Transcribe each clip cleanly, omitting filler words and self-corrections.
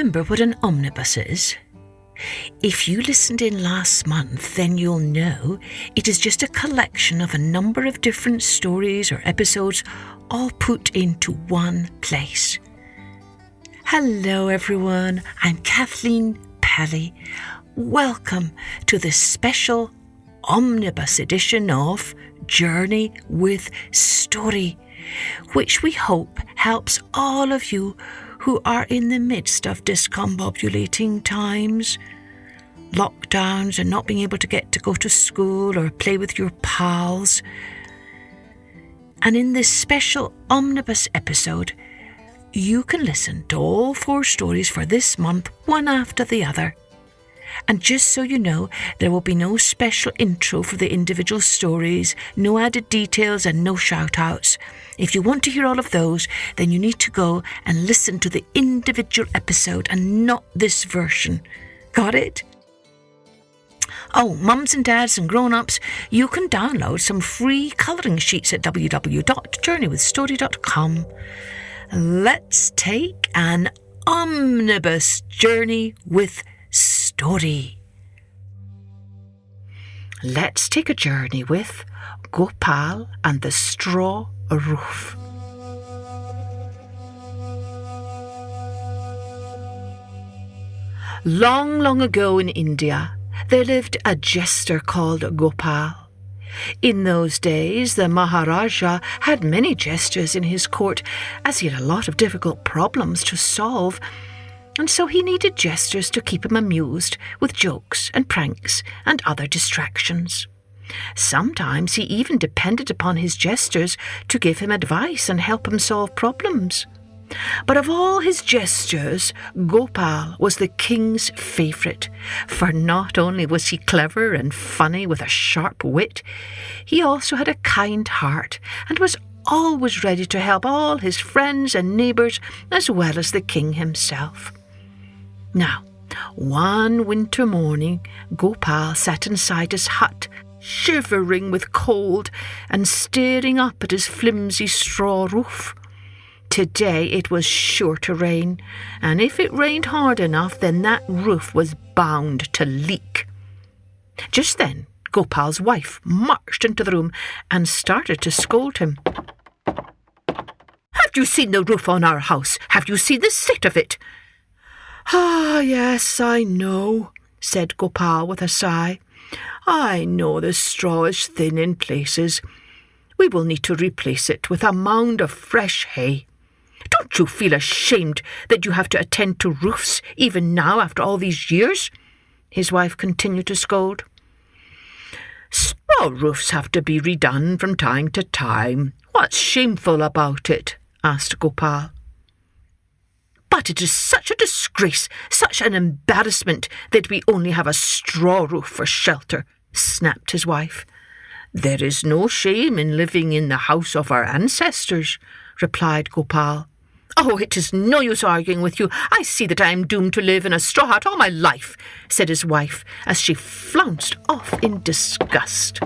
remember what an omnibus is? If you listened in last month, then you'll know it is just a collection of a number of different stories or episodes all put into one place. Hello everyone, I'm Kathleen Pelly. Welcome to the special omnibus edition of Journey with Story, which we hope helps all of you who are in the midst of discombobulating times, lockdowns and not being able to get to go to school or play with your pals. And in this special omnibus episode, you can listen to all 4 stories for this month, one after the other. And just so you know, there will be no special intro for the individual stories, no added details and no shout-outs. If you want to hear all of those, then you need to go and listen to the individual episode and not this version. Got it? Oh, mums and dads and grown-ups, you can download some free colouring sheets at www.journeywithstory.com. Let's take an omnibus journey with Story. Let's take a journey with Gopal and the Straw Roof. Long, long ago in India, there lived a jester called Gopal. In those days, the Maharaja had many jesters in his court, as he had a lot of difficult problems to solve, and so he needed jesters to keep him amused with jokes and pranks and other distractions. Sometimes he even depended upon his jesters to give him advice and help him solve problems. But of all his jesters, Gopal was the king's favourite, for not only was he clever and funny with a sharp wit, he also had a kind heart and was always ready to help all his friends and neighbours as well as the king himself. Now, one winter morning, Gopal sat inside his hut, shivering with cold and staring up at his flimsy straw roof. Today it was sure to rain, and if it rained hard enough, then that roof was bound to leak. Just then, Gopal's wife marched into the room and started to scold him. "Have you seen the roof on our house? Have you seen the state of it?" "Ah, yes, I know," said Gopal with a sigh. "I know the straw is thin in places. We will need to replace it with a mound of fresh hay. Don't you feel ashamed that you have to attend to roofs even now after all these years?" his wife continued to scold. "Straw roofs have to be redone from time to time. What's shameful about it?" asked Gopal. "But it is such a disgrace, such an embarrassment that we only have a straw roof for shelter," snapped his wife. "There is no shame in living in the house of our ancestors," replied Gopal. "Oh, it is no use arguing with you. I see that I am doomed to live in a straw hut all my life," said his wife as she flounced off in disgust.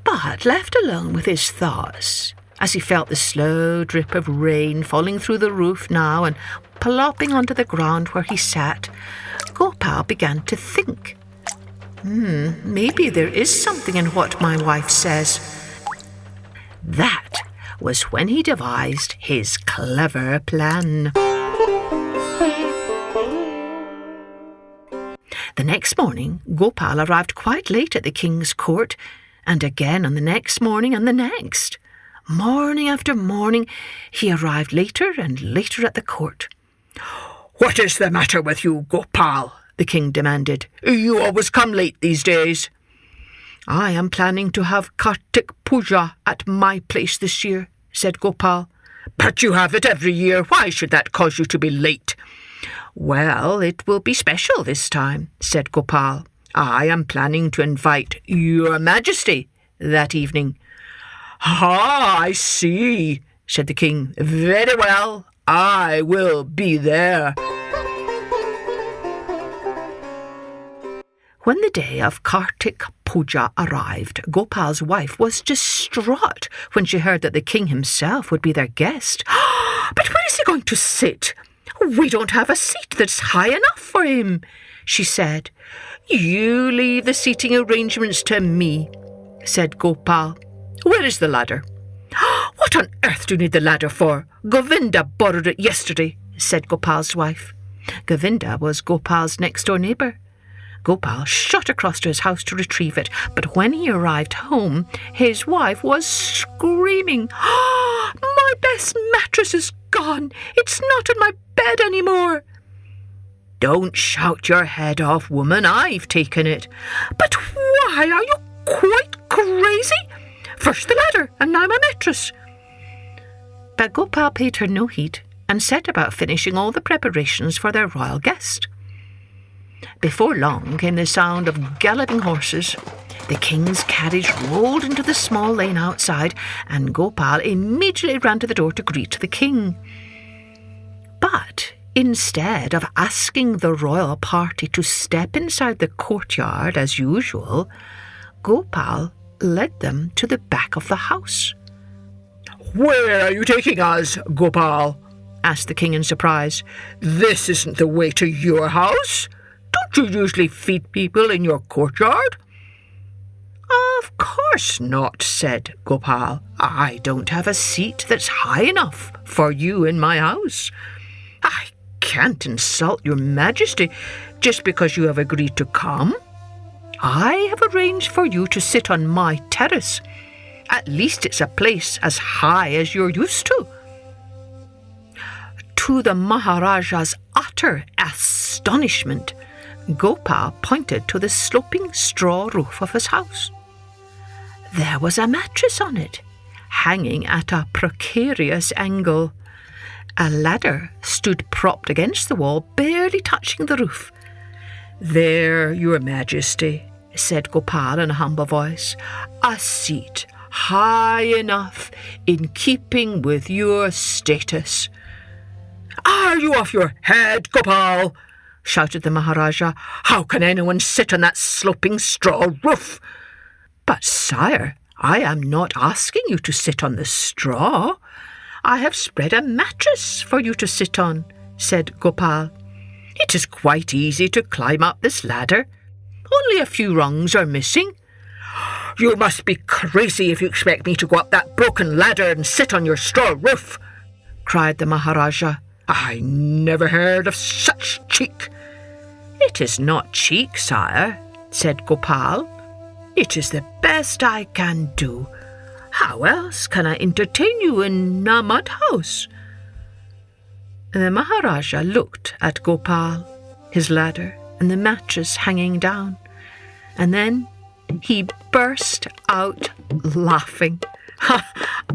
But left alone with his thoughts, as he felt the slow drip of rain falling through the roof now and plopping onto the ground where he sat, Gopal began to think. Maybe there is something in what my wife says. That was when he devised his clever plan. The next morning, Gopal arrived quite late at the king's court, and again on the next morning and the next. Morning after morning, he arrived later and later at the court. "What is the matter with you, Gopal?" the king demanded. "You always come late these days." "I am planning to have Kartik Puja at my place this year," said Gopal. "But you have it every year. Why should that cause you to be late?" "Well, it will be special this time," said Gopal. "I am planning to invite Your Majesty that evening." "Ah, I see," said the king. "Very well, I will be there." When the day of Kartik Puja arrived, Gopal's wife was distraught when she heard that the king himself would be their guest. "But where is he going to sit? "We don't have a seat that's high enough for him," she said. "You leave the seating arrangements to me," said Gopal. "Where is the ladder?" "What on earth do you need the ladder for? Govinda borrowed it yesterday," said Gopal's wife. Govinda was Gopal's next-door neighbour. Gopal shot across to his house to retrieve it, but when he arrived home, his wife was screaming, "My best mattress is gone! It's not in my bed anymore!" "Don't shout your head off, woman. I've taken it." "But why? Are you quite crazy? First the ladder, and now my mattress." But Gopal paid her no heed and set about finishing all the preparations for their royal guest. Before long came the sound of galloping horses. The king's carriage rolled into the small lane outside, and Gopal immediately ran to the door to greet the king. But instead of asking the royal party to step inside the courtyard as usual, Gopal led them to the back of the house. "Where are you taking us, Gopal?" asked the king in surprise. "This isn't the way to your house. Don't you usually feed people in your courtyard?" "Of course not," said Gopal. "I don't have a seat that's high enough for you in my house. I can't insult your majesty just because you have agreed to come. I have arranged for you to sit on my terrace. At least it's a place as high as you're used to." To the Maharaja's utter astonishment, Gopal pointed to the sloping straw roof of his house. There was a mattress on it, hanging at a precarious angle. A ladder stood propped against the wall, barely touching the roof. "There, your majesty," said Gopal in a humble voice, "a seat high enough in keeping with your status." "Are you off your head, Gopal?" shouted the Maharaja. "How can anyone sit on that sloping straw roof?" "But, sire, I am not asking you to sit on the straw. I have spread a mattress for you to sit on," said Gopal. "It is quite easy to climb up this ladder. Only a few rungs are missing." "You must be crazy if you expect me to go up that broken ladder and sit on your straw roof," cried the Maharaja. "I never heard of such cheek." "It is not cheek, sire," said Gopal. "It is the best I can do. How else can I entertain you in a mud house?" The Maharaja looked at Gopal, his ladder, and the mattress hanging down, and then he burst out laughing.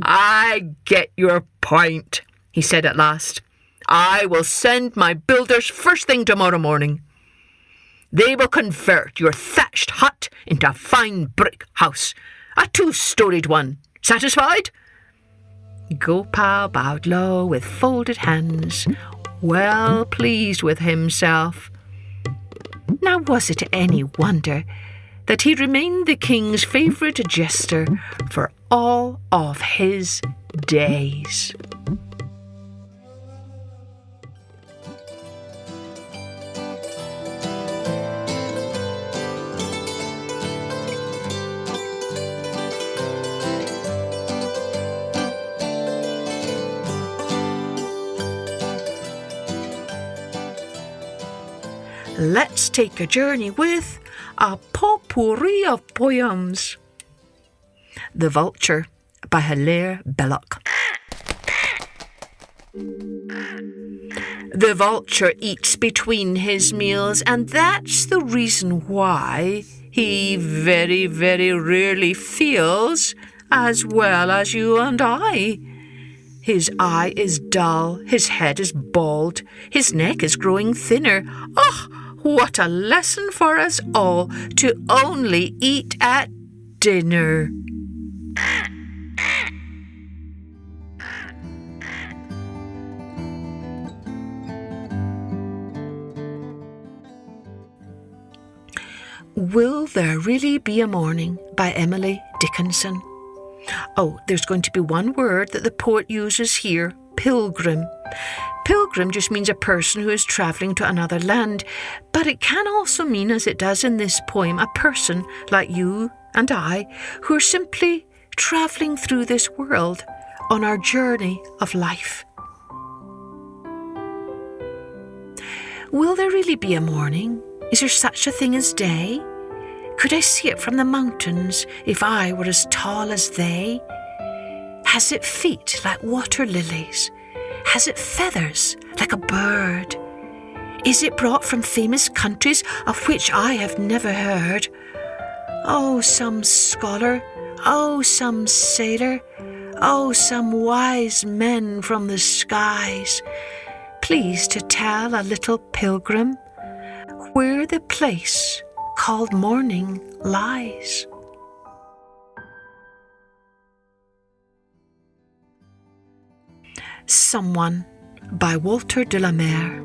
"I get your point," he said at last. "I will send my builders first thing tomorrow morning. They will convert your thatched hut into a fine brick house, a 2-storied one. Satisfied?" Gopal bowed low with folded hands, well pleased with himself. Now was it any wonder that he remained the king's favourite jester for all of his days? Let's take a journey with a Pot-Pourri of poems. The Vulture by Hillar Bellock. The vulture eats between his meals, and that's the reason why he very, very rarely feels as well as you and I. His eye is dull, his head is bald, his neck is growing thinner. Oh, what a lesson for us all to only eat at dinner. Will There Really Be a Morning by Emily Dickinson. Oh, there's going to be one word that the poet uses here, pilgrim. Pilgrim just means a person who is travelling to another land, but it can also mean, as it does in this poem, a person like you and I who are simply travelling through this world on our journey of life. Will there really be a morning? Is there such a thing as day? Could I see it from the mountains if I were as tall as they? Has it feet like water lilies? Has it feathers like a bird? Is it brought from famous countries of which I have never heard? Oh, some scholar, oh, some sailor, oh, some wise men from the skies, please to tell a little pilgrim where the place called morning lies. Someone by Vulture de la Mer.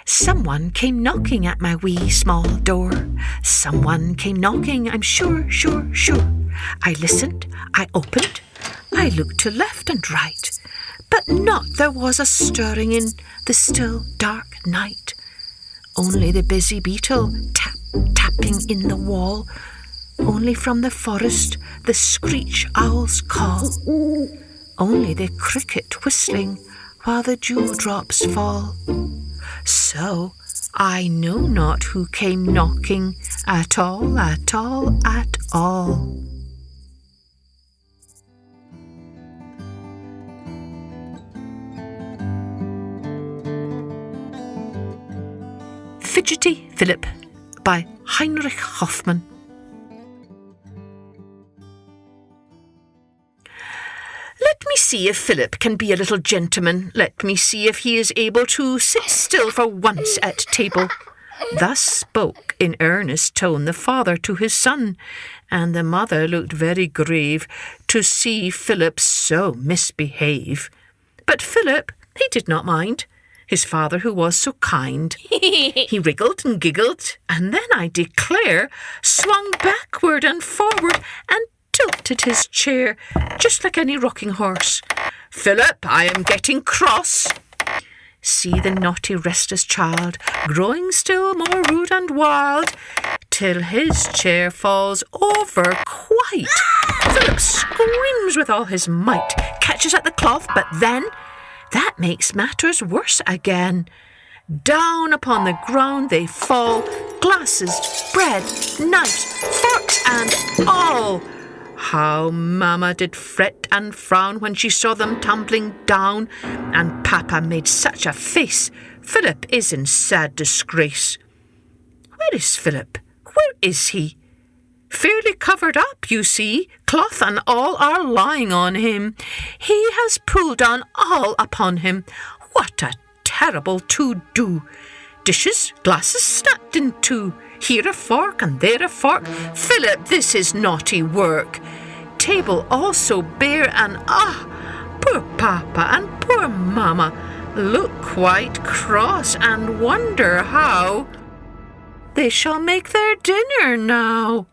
Someone came knocking at my wee small door. Someone came knocking, I'm sure, sure, sure. I listened, I opened, I looked to left and right, but not there was a stirring in the still dark night. Only the busy beetle tapping in the wall. Only from the forest the screech owl's call. Only the cricket whistling while the dewdrops fall. So I know not who came knocking at all, at all, at all. Fidgety Philip by Heinrich Hoffmann. Let me see if Philip can be a little gentleman. Let me see if he is able to sit still for once at table. Thus spoke in earnest tone the father to his son, and the mother looked very grave to see Philip so misbehave. But Philip, he did not mind. His father, who was so kind. He wriggled and giggled, and then, I declare, swung backward and forward and tilted his chair, just like any rocking horse. Philip, I am getting cross. See the naughty restless child, growing still more rude and wild, till his chair falls over quite. Philip screams with all his might, catches at the cloth, but then that makes matters worse again. Down upon the ground they fall, glasses, bread, knives, forks, and all. How Mamma did fret and frown when she saw them tumbling down, and Papa made such a face. Philip is in sad disgrace. Where is Philip? Where is he? Fairly covered up, you see, cloth and all are lying on him. He has pulled down all upon him. What a terrible to-do! Dishes, glasses snapped in two. Here a fork and there a fork. Philip, this is naughty work. Table also bare, and poor Papa and poor Mamma look quite cross and wonder how they shall make their dinner now.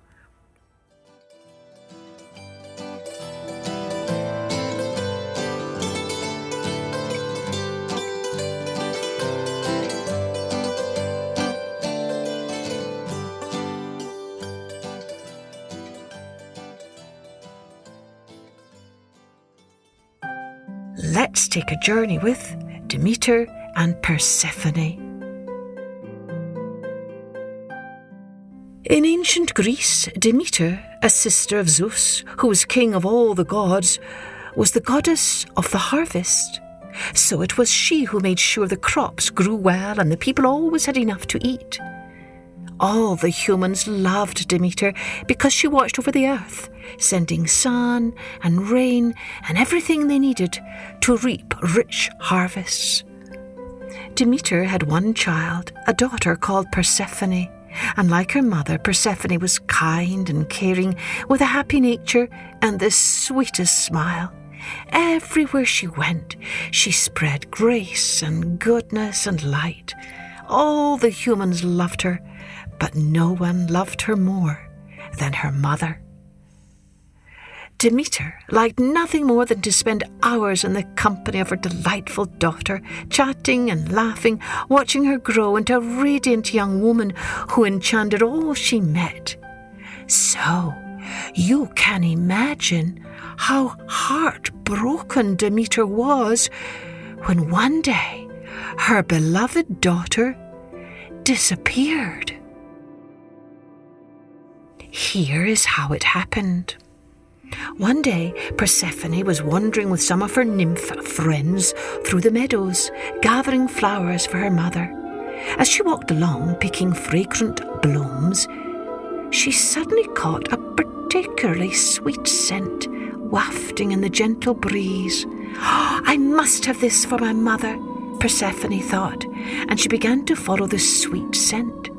Let's take a journey with Demeter and Persephone. In ancient Greece, Demeter, a sister of Zeus, who was king of all the gods, was the goddess of the harvest. So it was she who made sure the crops grew well and the people always had enough to eat. All the humans loved Demeter because she watched over the earth, sending sun and rain and everything they needed to reap rich harvests. Demeter had one child, a daughter called Persephone, and like her mother, Persephone was kind and caring, with a happy nature and the sweetest smile. Everywhere she went, she spread grace and goodness and light. All the humans loved her, but no one loved her more than her mother. Demeter liked nothing more than to spend hours in the company of her delightful daughter, chatting and laughing, watching her grow into a radiant young woman who enchanted all she met. So, you can imagine how heartbroken Demeter was when one day her beloved daughter disappeared. Here is how it happened. One day, Persephone was wandering with some of her nymph friends through the meadows, gathering flowers for her mother. As she walked along, picking fragrant blooms, she suddenly caught a particularly sweet scent wafting in the gentle breeze. "Oh, I must have this for my mother," Persephone thought, and she began to follow the sweet scent.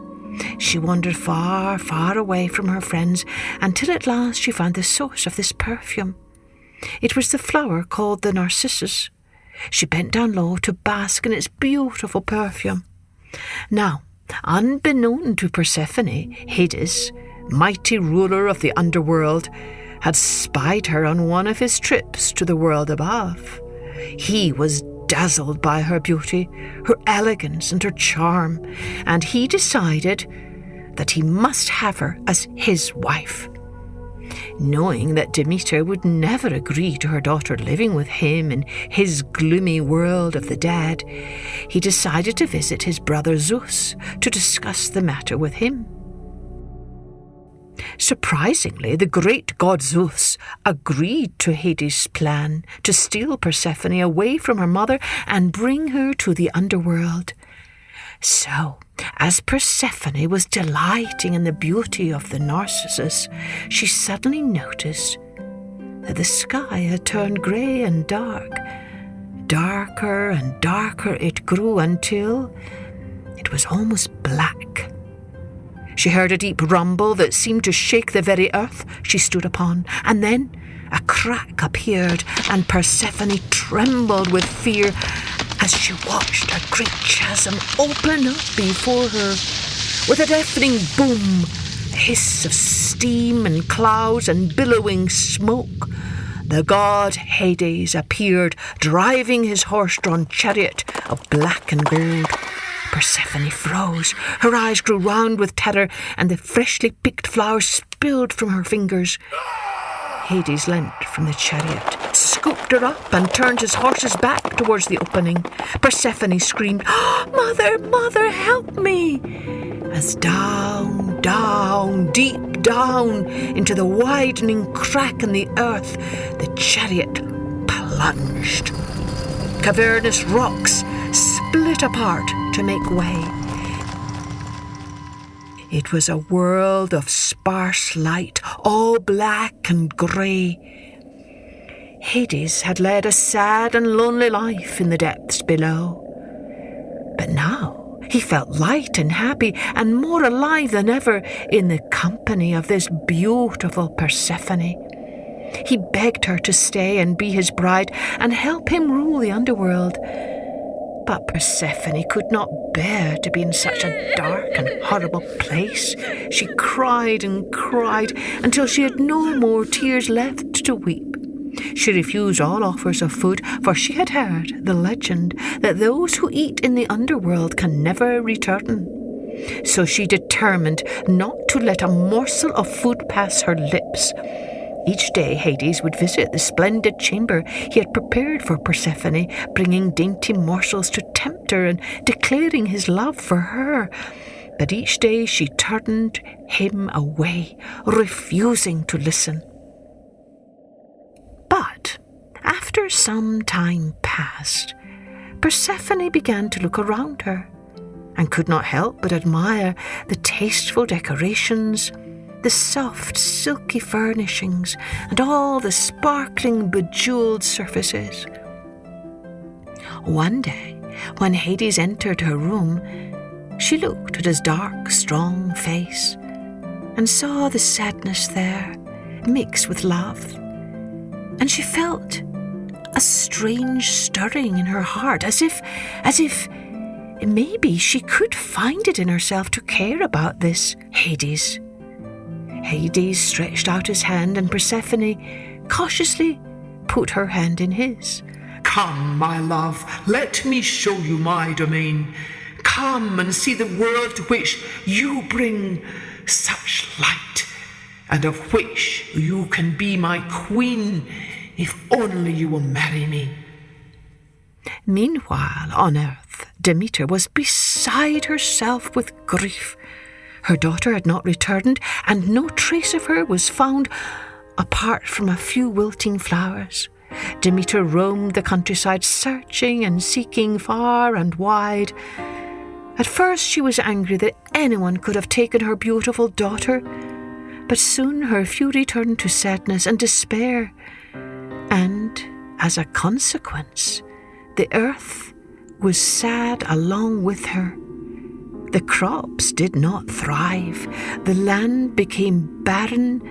She wandered far, far away from her friends until at last she found the source of this perfume. It was the flower called the narcissus. She bent down low to bask in its beautiful perfume. Now, unbeknown to Persephone, Hades, mighty ruler of the underworld, had spied her on one of his trips to the world above. He was dazzled by her beauty, her elegance and her charm, and he decided that he must have her as his wife. Knowing that Demeter would never agree to her daughter living with him in his gloomy world of the dead, he decided to visit his brother Zeus to discuss the matter with him. Surprisingly, the great god Zeus agreed to Hades' plan to steal Persephone away from her mother and bring her to the underworld. So, as Persephone was delighting in the beauty of the narcissus, she suddenly noticed that the sky had turned grey and dark. Darker and darker it grew until it was almost black. She heard a deep rumble that seemed to shake the very earth she stood upon, and then a crack appeared, and Persephone trembled with fear as she watched a great chasm open up before her. With a deafening boom, a hiss of steam and clouds and billowing smoke, the god Hades appeared, driving his horse-drawn chariot of black and gold. Persephone froze. Her eyes grew round with terror, and the freshly picked flowers spilled from her fingers. Hades leant from the chariot, scooped her up, and turned his horse's back towards the opening. Persephone screamed, "Oh, Mother, Mother, help me!" As down, down, deep down, into the widening crack in the earth, the chariot plunged. Cavernous rocks split apart to make way. It was a world of sparse light, all black and grey. Hades had led a sad and lonely life in the depths below. But now he felt light and happy and more alive than ever in the company of this beautiful Persephone. He begged her to stay and be his bride and help him rule the underworld. But Persephone could not bear to be in such a dark and horrible place. She cried and cried until she had no more tears left to weep. She refused all offers of food, for she had heard the legend that those who eat in the underworld can never return. So she determined not to let a morsel of food pass her lips. Each day Hades would visit the splendid chamber he had prepared for Persephone, bringing dainty morsels to tempt her and declaring his love for her. But each day she turned him away, refusing to listen. But after some time passed, Persephone began to look around her and could not help but admire the tasteful decorations, the soft, silky furnishings, and all the sparkling, bejeweled surfaces. One day, when Hades entered her room, she looked at his dark, strong face and saw the sadness there mixed with love. And she felt a strange stirring in her heart, as if maybe she could find it in herself to care about this Hades. Hades stretched out his hand, and Persephone cautiously put her hand in his. "Come, my love, let me show you my domain. Come and see the world to which you bring such light, and of which you can be my queen, if only you will marry me." Meanwhile, on earth, Demeter was beside herself with grief. Her daughter had not returned, and no trace of her was found apart from a few wilting flowers. Demeter roamed the countryside, searching and seeking far and wide. At first she was angry that anyone could have taken her beautiful daughter, but soon her fury turned to sadness and despair, and, as a consequence, the earth was sad along with her. The crops did not thrive, the land became barren,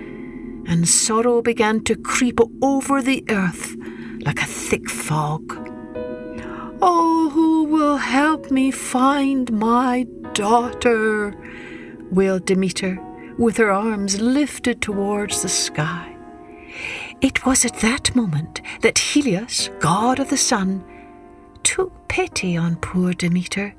and sorrow began to creep over the earth like a thick fog. "Oh, who will help me find my daughter?" wailed Demeter, with her arms lifted towards the sky. It was at that moment that Helios, god of the sun, took pity on poor Demeter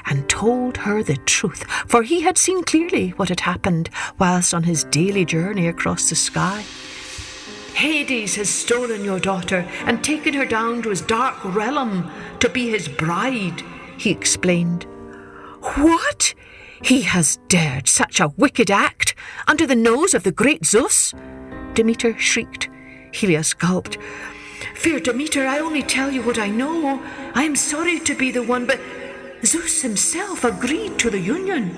and told her the truth, for he had seen clearly what had happened whilst on his daily journey across the sky. "Hades has stolen your daughter and taken her down to his dark realm to be his bride," he explained. "What? He has dared such a wicked act under the nose of the great Zeus?" Demeter shrieked. Helios gulped. "Fair Demeter, I only tell you what I know. I am sorry to be the one, but Zeus himself agreed to the union."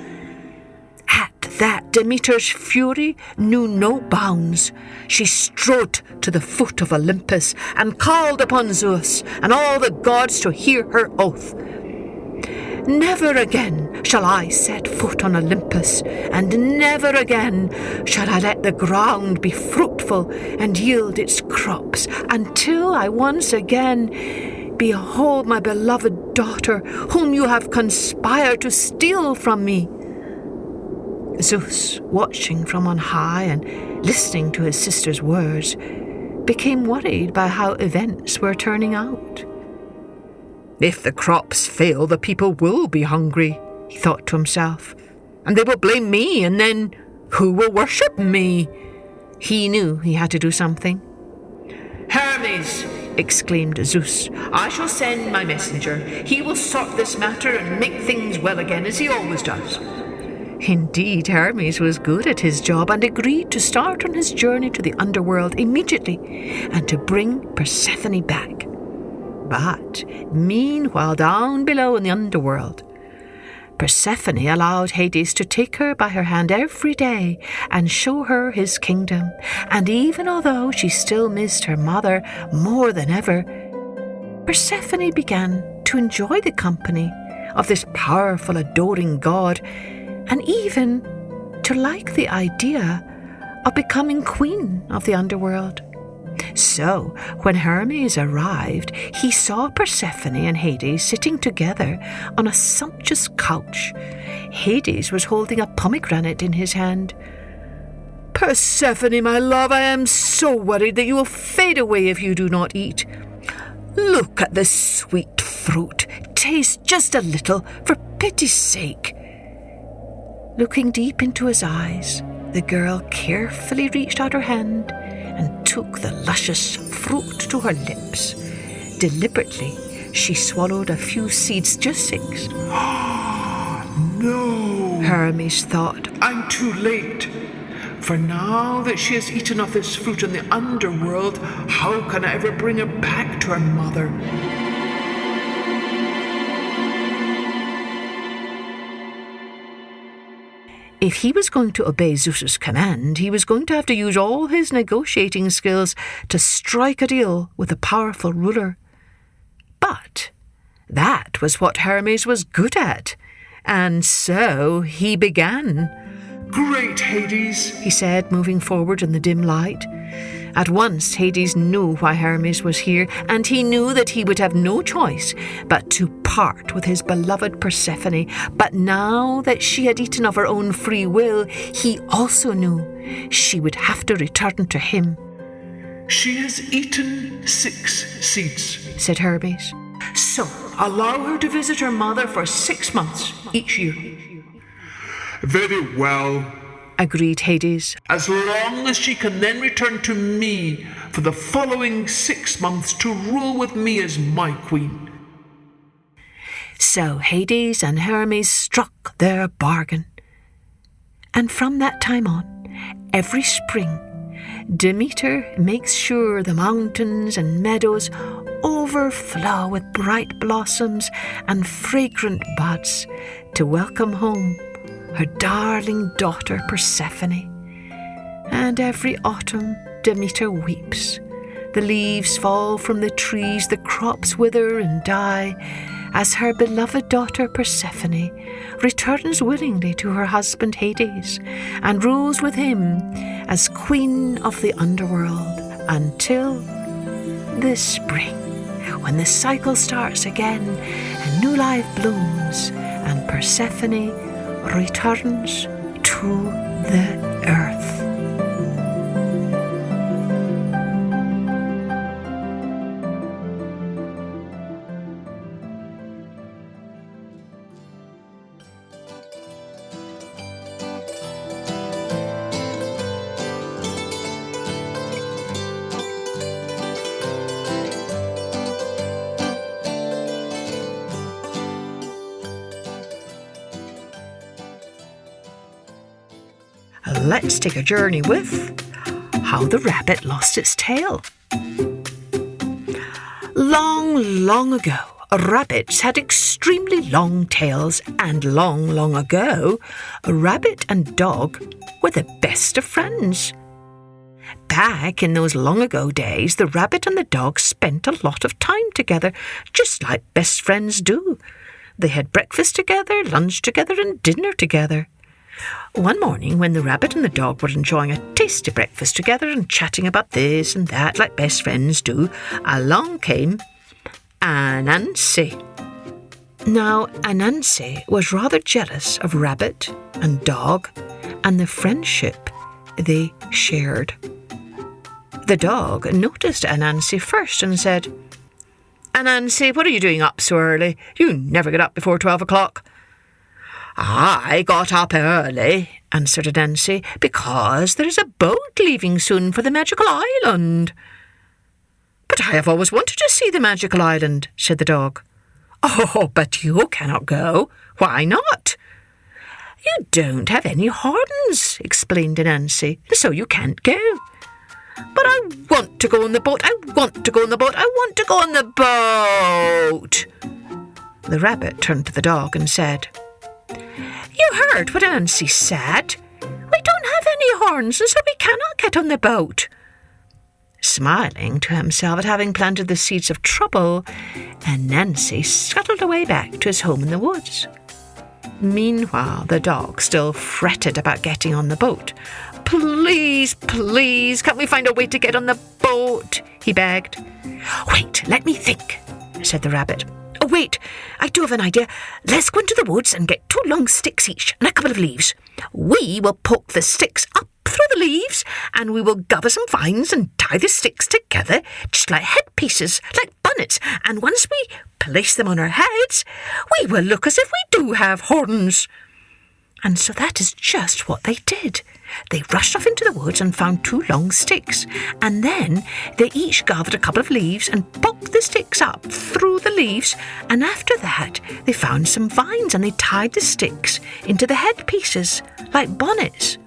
At that, Demeter's fury knew no bounds. She strode to the foot of Olympus and called upon Zeus and all the gods to hear her oath. "Never again shall I set foot on Olympus, and never again shall I let the ground be fruitful and yield its crops, until I once again behold my beloved daughter, whom you have conspired to steal from me." Zeus, watching from on high and listening to his sister's words, became worried by how events were turning out. "If the crops fail, the people will be hungry," he thought to himself, "and they will blame me, and then who will worship me?" He knew he had to do something. "Hermes!" exclaimed Zeus, "I shall send my messenger. He will sort this matter and make things well again, as he always does." Indeed, Hermes was good at his job and agreed to start on his journey to the underworld immediately and to bring Persephone back. But meanwhile, down below in the underworld, Persephone allowed Hades to take her by her hand every day and show her his kingdom, and even although she still missed her mother more than ever, Persephone began to enjoy the company of this powerful, adoring god, and even to like the idea of becoming queen of the underworld. So, when Hermes arrived, he saw Persephone and Hades sitting together on a sumptuous couch. Hades was holding a pomegranate in his hand. "Persephone, my love, I am so worried that you will fade away if you do not eat. Look at this sweet fruit. Taste just a little, for pity's sake." Looking deep into his eyes, the girl carefully reached out her hand and took the luscious fruit to her lips. Deliberately, she swallowed a few seeds, just 6. "No," Hermes thought. "I'm too late. For now that she has eaten of this fruit in the underworld, how can I ever bring her back to her mother?" If he was going to obey Zeus's command, he was going to have to use all his negotiating skills to strike a deal with the powerful ruler. But that was what Hermes was good at, and so he began. Great, Hades, he said, moving forward in the dim light. At once Hades knew why Hermes was here, and he knew that he would have no choice but to part with his beloved Persephone. But now that she had eaten of her own free will, he also knew she would have to return to him. She has eaten 6 seeds, said Hermes. So allow her to visit her mother for 6 months each year. Very well, agreed Hades. As long as she can then return to me for the following 6 months to rule with me as my queen. So Hades and Hermes struck their bargain. And from that time on, every spring, Demeter makes sure the mountains and meadows overflow with bright blossoms and fragrant buds to welcome home her darling daughter Persephone. And every autumn Demeter weeps. The leaves fall from the trees, the crops wither and die, as her beloved daughter Persephone returns willingly to her husband Hades and rules with him as queen of the underworld until this spring, when the cycle starts again and new life blooms and Persephone returns to the earth. Let's take a journey with How the Rabbit Lost Its Tail. Long, long ago, rabbits had extremely long tails, and long, long ago, a rabbit and dog were the best of friends. Back in those long ago days, the rabbit and the dog spent a lot of time together, just like best friends do. They had breakfast together, lunch together, and dinner together. One morning, when the rabbit and the dog were enjoying a tasty breakfast together and chatting about this and that like best friends do, along came Anansi. Now, Anansi was rather jealous of rabbit and dog and the friendship they shared. The dog noticed Anansi first and said, "Anansi, what are you doing up so early? You never get up before 12 o'clock. "I got up early," answered Anansi, "because there is a boat leaving soon for the magical island." "But I have always wanted to see the magical island," said the dog. "Oh, but you cannot go. Why not?" "You don't have any horns," explained Anansi, "so you can't go." "But I want to go on the boat. I want to go on the boat. I want to go on the boat." The rabbit turned to the dog and said, "You heard what Anansi said. We don't have any horns, and so we cannot get on the boat." Smiling to himself at having planted the seeds of trouble, Anansi scuttled away back to his home in the woods. Meanwhile, the dog still fretted about getting on the boat. "Please, please, can't we find a way to get on the boat?" he begged. "Wait, let me think," said the rabbit. "Oh, wait, I do have an idea. Let's go into the woods and get 2 long sticks each and a couple of leaves. We will poke the sticks up through the leaves, and we will gather some vines and tie the sticks together, just like headpieces, like bonnets, and once we place them on our heads, we will look as if we do have horns." And so that is just what they did. They rushed off into the woods and found 2 long sticks, and then they each gathered a couple of leaves and poked the sticks up through the leaves, and after that they found some vines and they tied the sticks into the headpieces, like bonnets.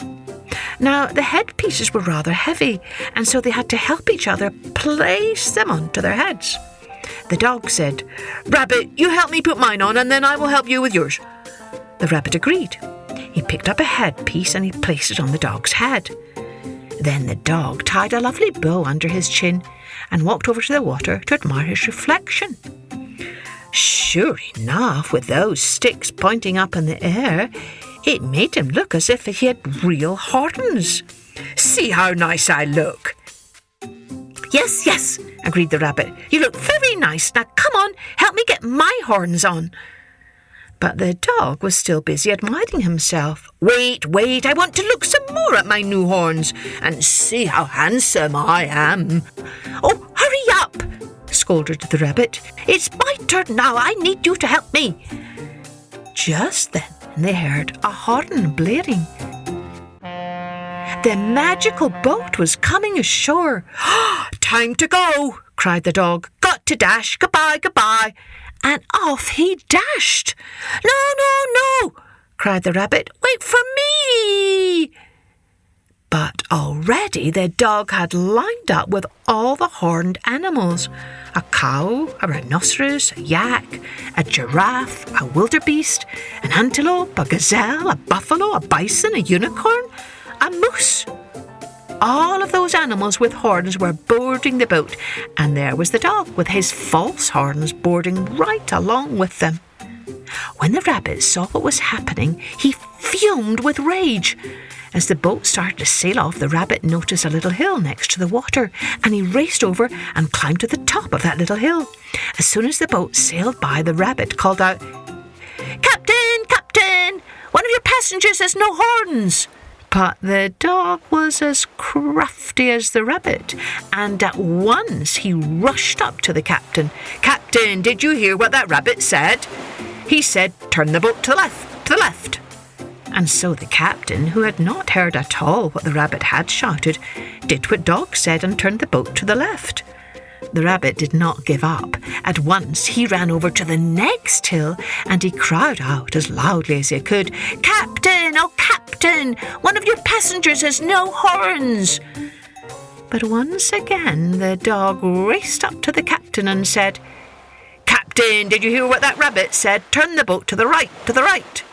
Now, the headpieces were rather heavy, and so they had to help each other place them onto their heads. The dog said, "Rabbit, you help me put mine on, and then I will help you with yours." The rabbit agreed. He picked up a headpiece and he placed it on the dog's head. Then the dog tied a lovely bow under his chin and walked over to the water to admire his reflection. Sure enough, with those sticks pointing up in the air, It made him look as if he had real horns. "See how nice I look." Yes, yes, agreed the rabbit. "You look very nice. Now come on, help me get my horns on." But the dog was still busy admiring himself. Wait, I want to look some more at my new horns and see how handsome I am." "Oh, hurry up," scolded the rabbit. "It's my turn now. I need you to help me." Just then they heard a horn blaring. The magical boat was coming ashore. "Time to go," cried the dog. "Got to dash. Goodbye, goodbye." And off he dashed. "No, no, no," cried the rabbit. "Wait for me." But already the dog had lined up with all the horned animals. A cow, a rhinoceros, a yak, a giraffe, a wildebeest, an antelope, a gazelle, a buffalo, a bison, a unicorn, a moose. All of those animals with horns were boarding the boat, and there was the dog with his false horns boarding right along with them. When the rabbit saw what was happening, he fumed with rage. As the boat started to sail off, the rabbit noticed a little hill next to the water, and he raced over and climbed to the top of that little hill. As soon as the boat sailed by, the rabbit called out, "Captain, Captain, one of your passengers has no horns." But the dog was as crafty as the rabbit, and at once he rushed up to the captain. "Captain, did you hear what that rabbit said? He said, turn the boat to the left. And so the captain, who had not heard at all what the rabbit had shouted, did what dog said and turned the boat to the left. The rabbit did not give up. At once he ran over to the next hill, and he cried out as loudly as he could, "Captain, oh Captain, one of your passengers has no horns." But once again the dog raced up to the captain and said, "Captain, did you hear what that rabbit said? Turn the boat to the right.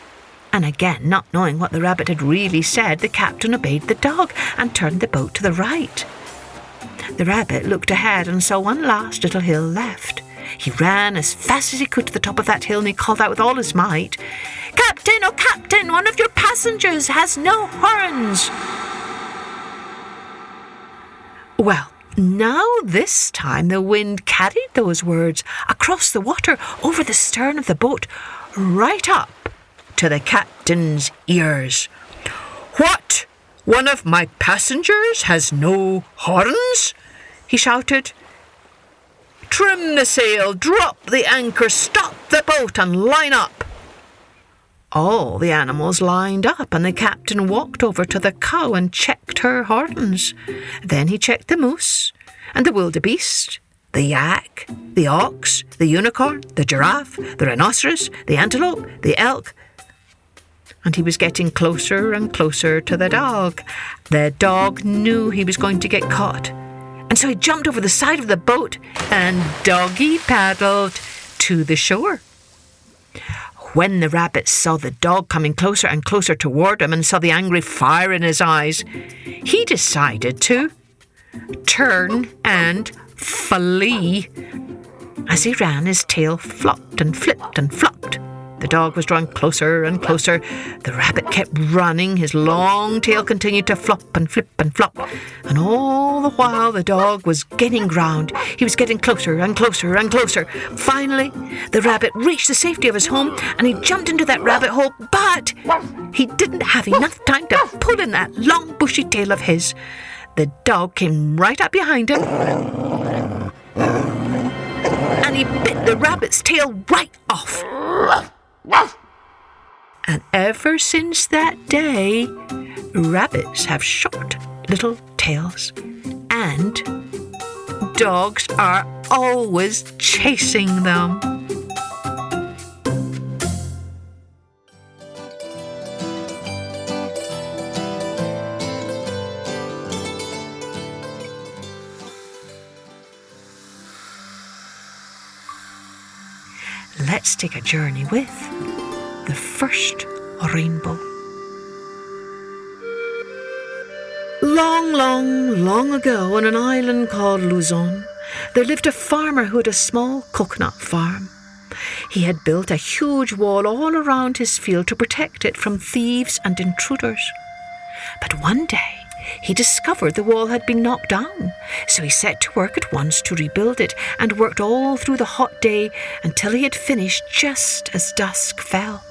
And again, not knowing what the rabbit had really said, the captain obeyed the dog and turned the boat to the right. The rabbit looked ahead and saw one last little hill left. He ran as fast as he could to the top of that hill, and he called out with all his might, "Captain, oh Captain, one of your passengers has no horns." Well, now this time the wind carried those words across the water over the stern of the boat, right up to the captain's ears. "What? One of my passengers has no horns?" he shouted. "Trim the sail, drop the anchor, stop the boat and line up." All the animals lined up, and the captain walked over to the cow and checked her horns. Then he checked the moose and the wildebeest, the yak, the ox, the unicorn, the giraffe, the rhinoceros, the antelope, the elk, and he was getting closer and closer to the dog. The dog knew he was going to get caught, and so he jumped over the side of the boat and doggy-paddled to the shore. When the rabbit saw the dog coming closer and closer toward him and saw the angry fire in his eyes, he decided to turn and flee. As he ran, his tail flopped and flipped and flopped. The dog was drawing closer and closer. The rabbit kept running. His long tail continued to flop and flip and flop. And all the while the dog was gaining ground. He was getting closer and closer and closer. Finally, the rabbit reached the safety of his home, and he jumped into that rabbit hole, but he didn't have enough time to pull in that long bushy tail of his. The dog came right up behind him, and he bit the rabbit's tail right off. And ever since that day, rabbits have short little tails, and dogs are always chasing them. Let's take a journey with the first rainbow. Long, long, long ago, on an island called Luzon, there lived a farmer who had a small coconut farm. He had built a huge wall all around his field to protect it from thieves and intruders. But one day he discovered the wall had been knocked down, so he set to work at once to rebuild it and worked all through the hot day until he had finished just as dusk fell.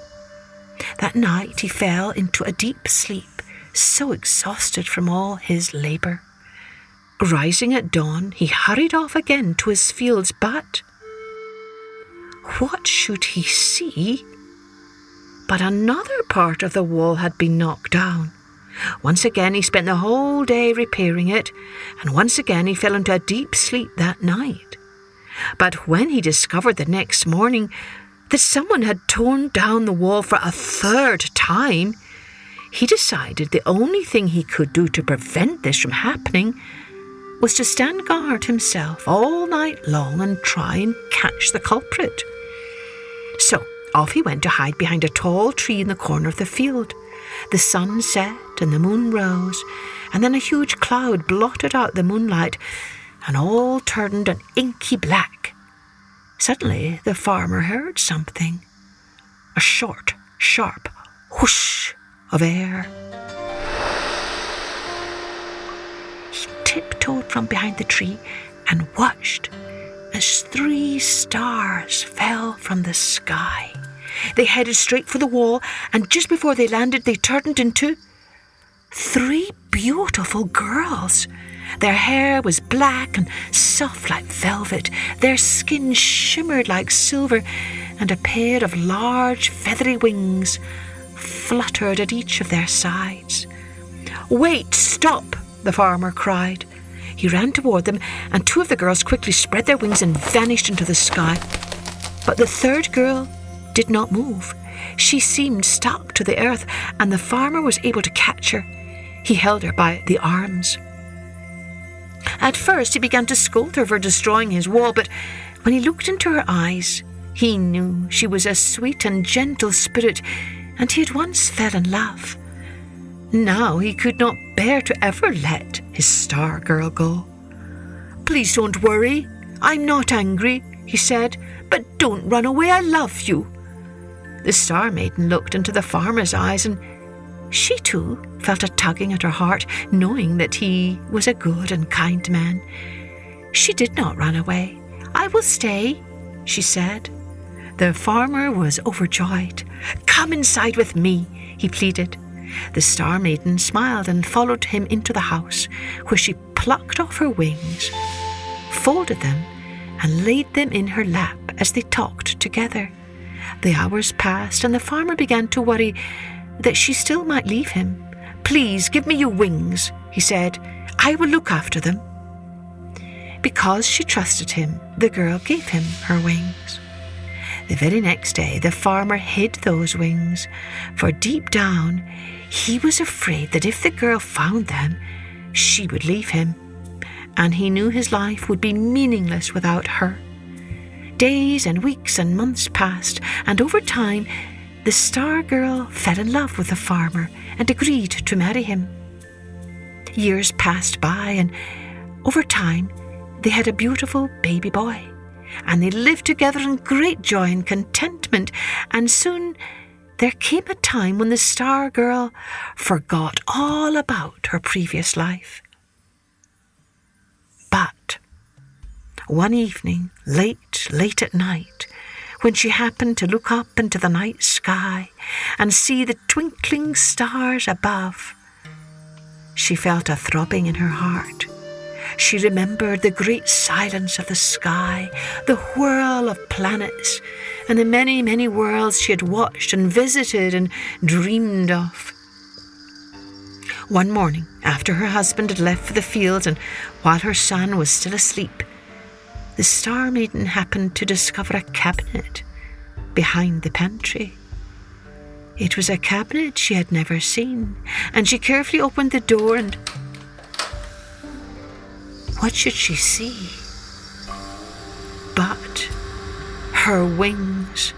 That night he fell into a deep sleep, so exhausted from all his labour. Rising at dawn, he hurried off again to his fields, but what should he see? But another part of the wall had been knocked down. Once again he spent the whole day repairing it, and once again he fell into a deep sleep that night. But when he discovered the next morning that someone had torn down the wall for a third time, he decided the only thing he could do to prevent this from happening was to stand guard himself all night long and try and catch the culprit. So off he went to hide behind a tall tree in the corner of the field. The sun set and the moon rose, and then a huge cloud blotted out the moonlight, and all turned an inky black. Suddenly the farmer heard something. A short, sharp whoosh of air. He tiptoed from behind the tree and watched as 3 stars fell from the sky. They headed straight for the wall, and just before they landed, they turned into 3 beautiful girls. Their hair was black and soft like velvet. Their skin shimmered like silver, and a pair of large feathery wings fluttered at each of their sides. "Wait, stop!" the farmer cried. He ran toward them, and 2 of the girls quickly spread their wings and vanished into the sky. But the third girl did not move. She seemed stuck to the earth, and the farmer was able to catch her. He held her by the arms. At first he began to scold her for destroying his wall, but when he looked into her eyes, he knew she was a sweet and gentle spirit, and he at once fell in love. Now he could not bear to ever let his star girl go. "Please don't worry. I'm not angry," he said, "but don't run away. I love you." The Star Maiden looked into the farmer's eyes, and she too felt a tugging at her heart, knowing that he was a good and kind man. She did not run away. "I will stay," she said. The farmer was overjoyed. "Come inside with me," he pleaded. The Star Maiden smiled and followed him into the house, where she plucked off her wings, folded them, and laid them in her lap as they talked together. The hours passed, and the farmer began to worry that she still might leave him. "Please give me your wings," he said. "I will look after them." Because she trusted him, the girl gave him her wings. The very next day, the farmer hid those wings, for deep down he was afraid that if the girl found them, she would leave him, and he knew his life would be meaningless without her. Days and weeks and months passed, and over time, the Star Girl fell in love with the farmer and agreed to marry him. Years passed by, and over time, they had a beautiful baby boy, and they lived together in great joy and contentment, and soon there came a time when the Star Girl forgot all about her previous life. But one evening, late at night, when she happened to look up into the night sky and see the twinkling stars above, she felt a throbbing in her heart. She remembered the great silence of the sky, the whirl of planets, and the many, many worlds she had watched and visited and dreamed of. One morning, after her husband had left for the fields and while her son was still asleep, the Star Maiden happened to discover a cabinet behind the pantry. It was a cabinet she had never seen, and she carefully opened the door, and what should she see but her wings?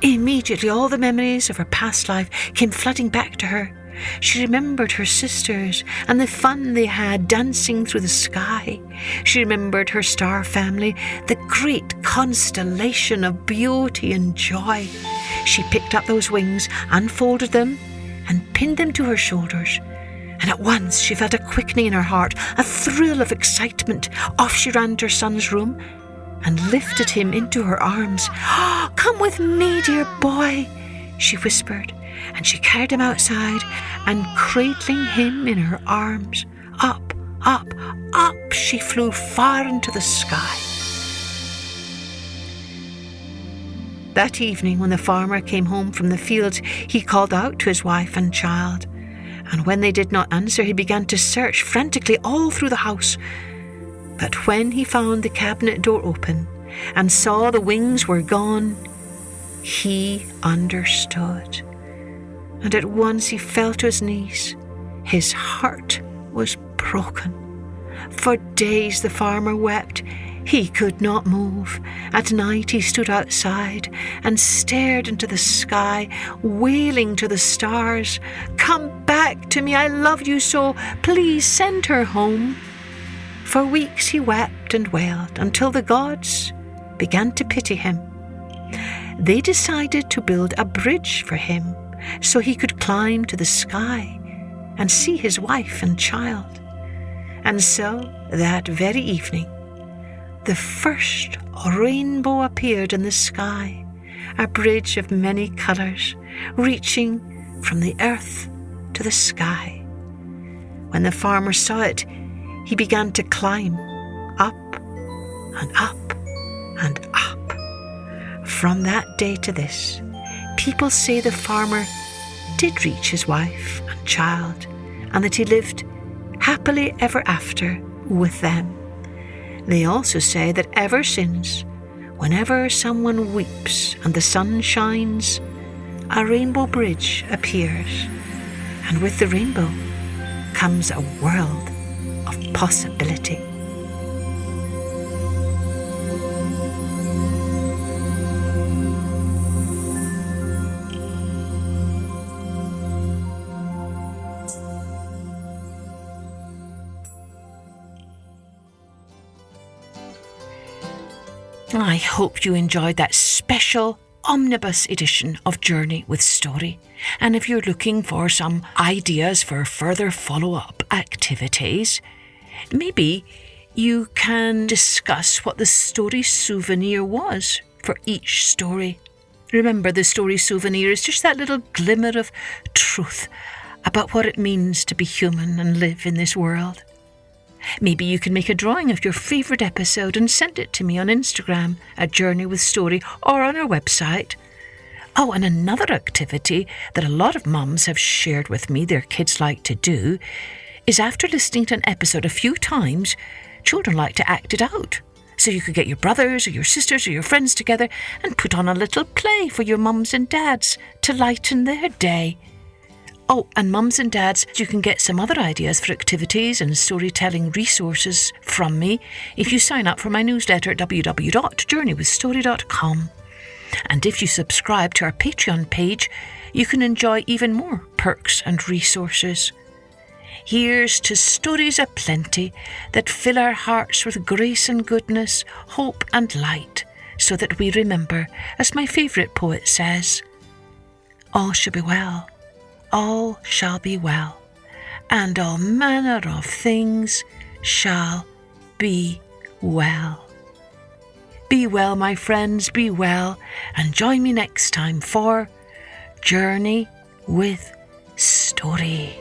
Immediately all the memories of her past life came flooding back to her. She remembered her sisters and the fun they had dancing through the sky. She remembered her star family, the great constellation of beauty and joy. She picked up those wings, unfolded them, and pinned them to her shoulders. And at once she felt a quickening in her heart, a thrill of excitement. Off she ran to her son's room and lifted him into her arms. "Oh, come with me, dear boy," she whispered, and she carried him outside, and cradling him in her arms, up, up, up she flew far into the sky. That evening, when the farmer came home from the fields, he called out to his wife and child, and when they did not answer, he began to search frantically all through the house. But when he found the cabinet door open and saw the wings were gone, he understood. And at once he fell to his knees. His heart was broken. For days the farmer wept. He could not move. At night he stood outside and stared into the sky, wailing to the stars, "Come back to me, I love you so, please send her home." For weeks he wept and wailed until the gods began to pity him. They decided to build a bridge for him so he could climb to the sky and see his wife and child. And so, that very evening, the first rainbow appeared in the sky, a bridge of many colours, reaching from the earth to the sky. When the farmer saw it, he began to climb up and up and up. From that day to this, people say the farmer did reach his wife and child, and that he lived happily ever after with them. They also say that ever since, whenever someone weeps and the sun shines, a rainbow bridge appears, and with the rainbow comes a world of possibility. I hope you enjoyed that special Omnibus edition of Journey with Story. And if you're looking for some ideas for further follow-up activities, maybe you can discuss what the story souvenir was for each story. Remember, the story souvenir is just that little glimmer of truth about what it means to be human and live in this world. Maybe you can make a drawing of your favourite episode and send it to me on Instagram at Journey with Story or on our website. Oh, and another activity that a lot of mums have shared with me their kids like to do is after listening to an episode a few times, children like to act it out. So you could get your brothers or your sisters or your friends together and put on a little play for your mums and dads to lighten their day. Oh, and mums and dads, you can get some other ideas for activities and storytelling resources from me if you sign up for my newsletter at www.journeywithstory.com. And if you subscribe to our Patreon page, you can enjoy even more perks and resources. Here's to stories aplenty that fill our hearts with grace and goodness, hope and light, so that we remember, as my favourite poet says, all shall be well. All shall be well, and all manner of things shall be well. Be well, my friends, be well, and join me next time for Journey with Story.